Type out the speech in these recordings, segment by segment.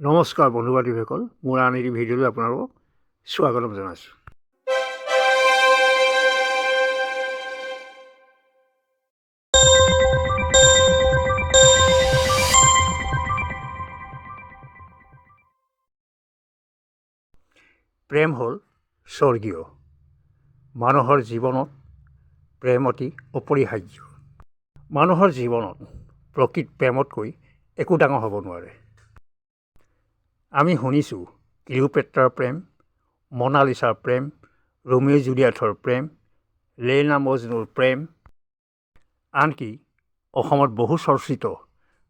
নমস্কাৰ বন্ধু বান্ধৱীসকল, মোৰ আন এটি ভিডিঅ'লৈ আপোনালোকক স্বাগতম জনাইছোঁ। প্ৰেম হ'ল স্বৰ্গীয়। মানুহৰ জীৱনত প্ৰেম অতি অপৰিহাৰ্য। মানুহৰ জীৱনত প্ৰকৃত প্ৰেমতকৈ একো ডাঙৰ হ'ব নোৱাৰে। আমি শুনিছোঁ ক্লিওপেট্ৰাৰ প্ৰেম, মনালিছাৰ প্ৰেম, ৰোমিঅ' জুলিয়েটৰ প্ৰেম, লেইলা মজনুৰ প্ৰেম, আনকি অসমত বহু চৰ্চিত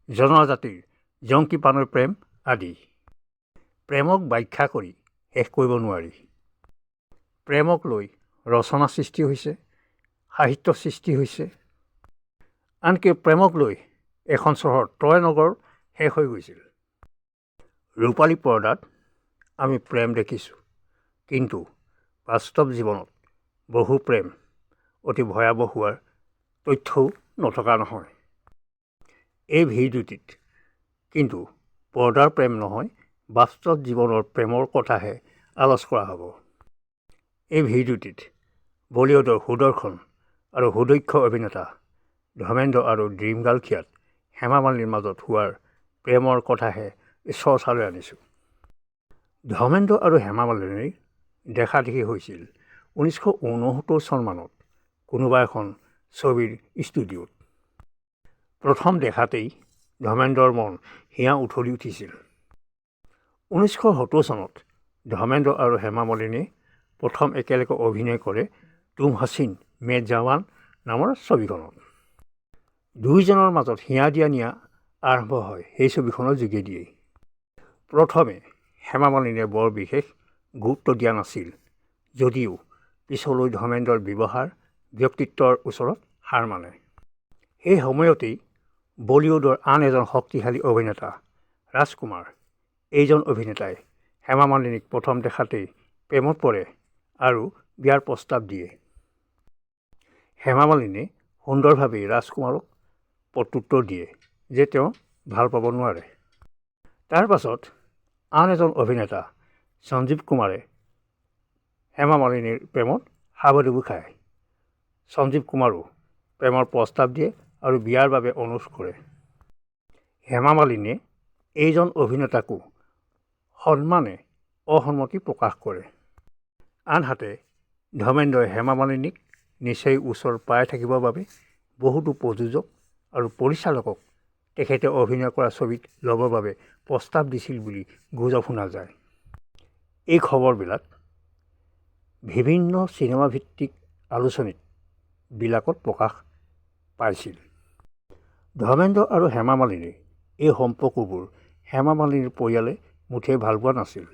জনজাতিৰ জংকী পানৈৰ প্ৰেম আদি। প্ৰেমক ব্যাখ্যা কৰি শেষ কৰিব নোৱাৰি। প্ৰেমক লৈ ৰচনা সৃষ্টি হৈছে, সাহিত্য সৃষ্টি হৈছে, আনকি প্ৰেমক লৈ এখন চহৰ টয়নগৰ শেষ হৈ গৈছিল। ৰূপালী পৰ্দাত আমি প্ৰেম দেখিছোঁ, কিন্তু বাস্তৱ জীৱনত বহু প্ৰেম অতি ভয়াৱহ হোৱাৰ তথ্যও নথকা নহয়। এই ভিডিঅ'টিত কিন্তু পৰ্দাৰ প্ৰেম নহয়, বাস্তৱ জীৱনৰ প্ৰেমৰ কথাহে আলোচনা কৰা হ'ব। এই ভিডিঅ'টিত বলিউডৰ সুদৰ্শন আৰু সুদক্ষ অভিনেতা ধৰ্মেন্দ্ৰ আৰু ড্ৰিম গাৰ্ল খ্যাত হেমা মালিনীৰ মাজত হোৱাৰ প্ৰেমৰ কথাহে চৰ্চালৈ আনিছোঁ। ধৰ্মেন্দ্ৰ আৰু হেমা মালিনীৰ দেখা দেখি হৈছিল 1969 চনমানত কোনোবা এখন ছবিৰ ষ্টুডিঅ'ত। প্ৰথম দেখাতেই ধৰ্মেন্দ্ৰৰ মন হিয়া উঠলি উঠিছিল। 1970 চনত ধৰ্মেন্দ্ৰ আৰু হেমা মালিনীয়ে প্ৰথম একেলগে অভিনয় কৰে তুম হাছিন মে জৱান নামৰ ছবিখনত। দুয়োজনৰ মাজত হিয়া দিয়া নিয়া আৰম্ভ হয় সেই ছবিখনৰ যোগেদিয়েই। প্ৰথমে হেমা মালিনীয়ে বৰ বিশেষ গুৰুত্ব দিয়া নাছিল, যদিও পিছলৈ ধৰ্মেন্দ্ৰৰ ব্যৱহাৰ ব্যক্তিত্বৰ ওচৰত হাৰ মানে। সেই সময়তেই বলিউডৰ আন এজন শক্তিশালী অভিনেতা ৰাজকুমাৰ, এইজন অভিনেতাই হেমা মালিনীক প্ৰথম দেখাতেই প্ৰেমত পৰে আৰু বিয়াৰ প্ৰস্তাৱ দিয়ে। হেমা মালিনীয়ে সুন্দৰভাৱেই ৰাজকুমাৰক প্ৰত্যুত্তৰ দিয়ে যে তেওঁ ভাল পাব নোৱাৰে। তাৰ পাছত আন এজন অভিনেতা সঞ্জীৱ কুমাৰে হেমা মালিনীৰ প্ৰেমত হাবাডুবি খায়। সঞ্জীৱ কুমাৰো প্ৰেমৰ প্ৰস্তাৱ দিয়ে আৰু বিয়াৰ বাবে অনুৰোধ কৰে। হেমা মালিনীয়ে এইজন অভিনেতাকো সন্মানে অসন্মতি প্ৰকাশ কৰে। আনহাতে ধৰ্মেন্দ্ৰই হেমা মালিনীক নিচেই ওচৰ পাই থাকিবৰ বাবে বহুতো প্ৰযোজক আৰু পৰিচালকক তেখেতে অভিনয় কৰা ছবিত ল'বৰ বাবে প্ৰস্তাৱ দিছিল বুলি গুজব শুনা যায়। এই খবৰবিলাক বিভিন্ন চিনেমাভিত্তিক আলোচনীবিলাকত প্ৰকাশ পাইছিল। ধৰ্মেন্দ্ৰ আৰু হেমা মালিনীৰ এই সম্পৰ্কবোৰ হেমা মালিনীৰ পৰিয়ালে মুঠেই ভাল পোৱা নাছিল।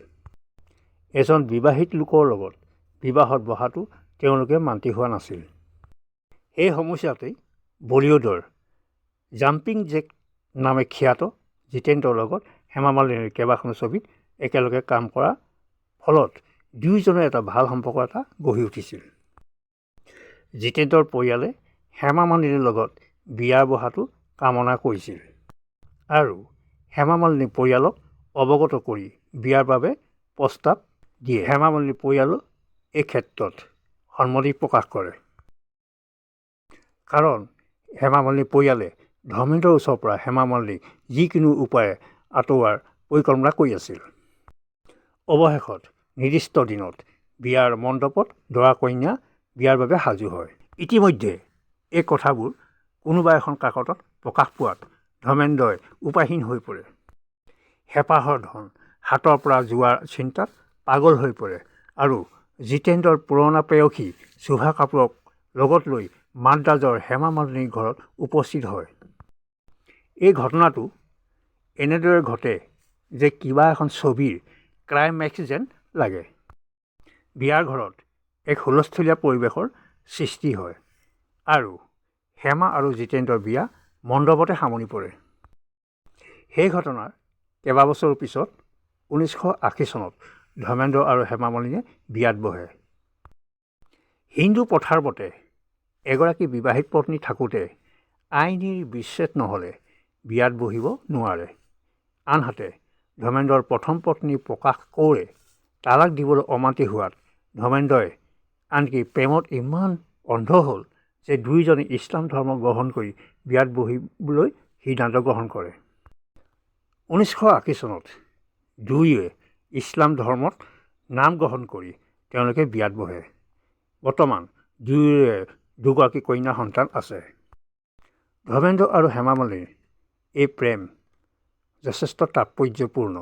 এজন বিবাহিত লোকৰ লগত বিবাহত বহাটো তেওঁলোকে মান্তি হোৱা নাছিল। এই সমস্যাতেই বলিউডৰ জাম্পিং জেক নামে খ্যাত জিতেন্দ্ৰৰ লগত হেমা মালিনীৰ কেইবাখনো ছবিত একেলগে কাম কৰাৰ ফলত দুয়োজনৰ এটা ভাল সম্পৰ্ক এটা গঢ়ি উঠিছিল। জিতেন্দ্ৰৰ পৰিয়ালে হেমা মালিনীৰ লগত বিয়া বহাটো কামনা কৰিছিল আৰু হেমা মালিনীৰ পৰিয়ালক অৱগত কৰি বিয়াৰ বাবে প্ৰস্তাৱ দিয়ে। হেমা মালিনীৰ পৰিয়ালেও এই ক্ষেত্ৰত সন্মতি প্ৰকাশ কৰে, কাৰণ হেমা মালিনীৰ পৰিয়ালে ধৰ্মেন্দ্ৰৰ ওচৰৰ পৰা হেমা মালিনীক যিকোনো উপায়ে আঁতৰোৱাৰ পৰিকল্পনা কৰি আছিল। অৱশেষত নিৰ্দিষ্ট দিনত বিয়াৰ মণ্ডপত দৰা কইনা বিয়াৰ বাবে সাজু হয়। ইতিমধ্যে এই কথাবোৰ কোনোবা এখন কাকতত প্ৰকাশ পোৱাত ধৰ্মেন্দ্ৰই উপায়হীন হৈ পৰে। হেঁপাহৰ ধন হাতৰ পৰা যোৱাৰ চিন্তাত পাগল হৈ পৰে আৰু জিতেন্দ্ৰৰ পুৰণা প্ৰেয়সী শোভা কাপুৰক লগত লৈ মাদ্ৰাজৰ হেমা মালিনীৰ ঘৰত উপস্থিত হয়। এই ঘটনাটো এনেদৰে ঘটে যে কিবা এখন ছবিৰ ক্লাইমেক্স যেন লাগে। বিয়াৰ ঘৰত এক হুলস্থুলীয়া পৰিৱেশৰ সৃষ্টি হয় আৰু হেমা আৰু জিতেন্দ্ৰৰ বিয়া মণ্ডপতে সামৰি পৰে। সেই ঘটনাৰ কেইবাবছৰ পিছত 1980 চনত ধৰ্মেন্দ্ৰ আৰু হেমা মালিনীয়ে বিয়াত বহে। হিন্দু প্ৰথাৰ মতে এগৰাকী বিবাহিত পত্নী থাকোঁতে আইনী বিচ্ছেদ নহ'লে বিয়াত বহিব নোৱাৰে। আনহাতে ধৰ্মেন্দ্ৰৰ প্ৰথম পত্নী প্ৰকাশ কৌৰে তালাক দিবলৈ অমান্তি হোৱাত ধৰ্মেন্দ্ৰই আনকি প্ৰেমত ইমান অন্ধ হ'ল যে দুয়োজনে ইছলাম ধৰ্ম গ্ৰহণ কৰি বিয়াত বহিবলৈ সিদ্ধান্ত গ্ৰহণ কৰে। 1980 চনত দুয়োৱে ইছলাম ধৰ্মত নাম গ্ৰহণ কৰি তেওঁলোকে বিয়াত বহে। বৰ্তমান দুয়োৰে দুগৰাকী কন্যা সন্তান আছে। ধৰ্মেন্দ্ৰ আৰু হেমা মালিনীৰ এই প্ৰেম যথেষ্ট তাৎপৰ্যপূৰ্ণ।